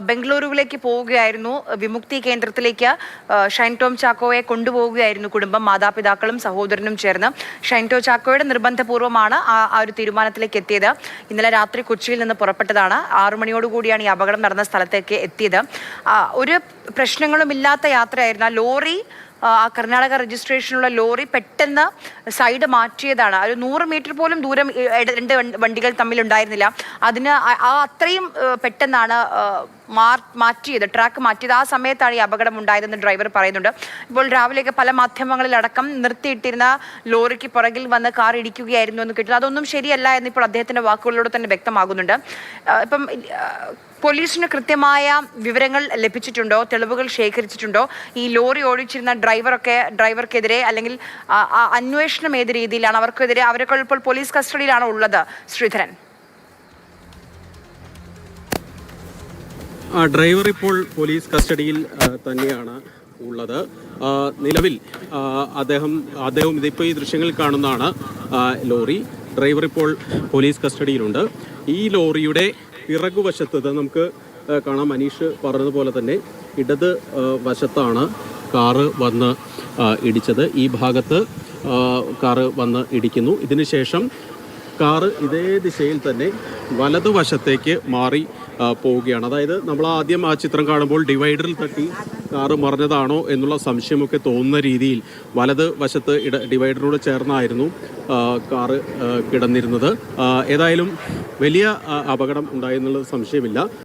ബംഗളൂരുവിലേക്ക് പോവുകയായിരുന്നു. വിമുക്തി കേന്ദ്രത്തിലേക്ക് ഷൈൻ ടോം ചാക്കോയെ കൊണ്ടുപോവുകയായിരുന്നു കുടുംബം, മാതാപിതാക്കളും സഹോദരനും ചേർന്ന്. ഷൈൻ ടോം ചാക്കോയുടെ നിർബന്ധപൂർവ്വമാണ് ആ ഒരു തീരുമാനത്തിലേക്ക് എത്തിയത്. ഇന്നലെ രാത്രി കൊച്ചിയിൽ നിന്ന് പുറപ്പെട്ടതാണ്. 6 മണിയോടുകൂടിയാണ് ഈ അപകടം നടന്ന സ്ഥലത്തേക്ക് എത്തിയത്. ഒരു പ്രശ്നങ്ങളുമില്ലാത്ത യാത്രയായിരുന്നു. ആ ലോറി, ആ കർണാടക രജിസ്ട്രേഷനുള്ള ലോറി പെട്ടെന്ന് സൈഡ് മാറ്റിയതാണ്. ഒരു 100 മീറ്റർ പോലും ദൂരം 2 വണ്ടികൾ തമ്മിലുണ്ടായിരുന്നില്ല. അതിന് അത്രയും പെട്ടെന്നാണ് മാറ്റിയത്, ട്രാക്ക് മാറ്റിയത്. ആ സമയത്താണ് ഈ അപകടം ഉണ്ടായതെന്ന് ഡ്രൈവർ പറയുന്നുണ്ട്. ഇപ്പോൾ രാവിലെയൊക്കെ പല മാധ്യമങ്ങളിലടക്കം നിർത്തിയിട്ടിരുന്ന ലോറിക്ക് പുറകിൽ വന്ന് കാർ ഇടിക്കുകയായിരുന്നു എന്ന് കിട്ടുന്നത്. അതൊന്നും ശരിയല്ല എന്നിപ്പോൾ അദ്ദേഹത്തിന്റെ വാക്കുകളിലൂടെ തന്നെ വ്യക്തമാകുന്നുണ്ട്. ഇപ്പം പോലീസിന് കൃത്യമായ വിവരങ്ങൾ ലഭിച്ചിട്ടുണ്ടോ, തെളിവുകൾ ശേഖരിച്ചിട്ടുണ്ടോ? ഈ ലോറി ഓടിച്ചിരുന്ന ഡ്രൈവർക്കെതിരെ അല്ലെങ്കിൽ അന്വേഷണം ഏത് രീതിയിലാണ്? അവരൊക്കെ ഇപ്പോൾ പോലീസ് കസ്റ്റഡിയിലാണോ ഉള്ളത്? ശ്രീധരൻ, ഡ്രൈവർ ഇപ്പോൾ പോലീസ് കസ്റ്റഡിയിൽ തന്നെയാണ് ഉള്ളത്. നിലവിൽ അദ്ദേഹം ഇതിപ്പോൾ ഈ ദൃശ്യങ്ങളിൽ കാണുന്നതാണ് ലോറി. ഡ്രൈവർ ഇപ്പോൾ പോലീസ് കസ്റ്റഡിയിലുണ്ട്. ഈ ലോറിയുടെ പിറകുവശത്ത് നമുക്ക് കാണാം, മനീഷ് പറഞ്ഞതുപോലെ തന്നെ ഇടത് വശത്താണ് കാറ് വന്ന് ഇടിച്ചത്. ഈ ഭാഗത്ത് കാറ് വന്ന് ഇടിക്കുന്നു. ഇതിനുശേഷം കാറ് ഇതേ ദിശയിൽ തന്നെ വലതുവശത്തേക്ക് മാറി പോവുകയാണ്. അതായത് നമ്മൾ ആദ്യം ആ ചിത്രം കാണുമ്പോൾ ഡിവൈഡറിൽ തട്ടി കാറ് മറിഞ്ഞതാണോ എന്നുള്ള സംശയമൊക്കെ തോന്നുന്ന രീതിയിൽ വലത് വശത്ത് ഡിവൈഡറിനോട് ചേർന്നായിരുന്നു കാറ് കിടന്നിരുന്നത്. ഏതായാലും വലിയ അപകടം ഉണ്ടായെന്നുള്ള സംശയമില്ല.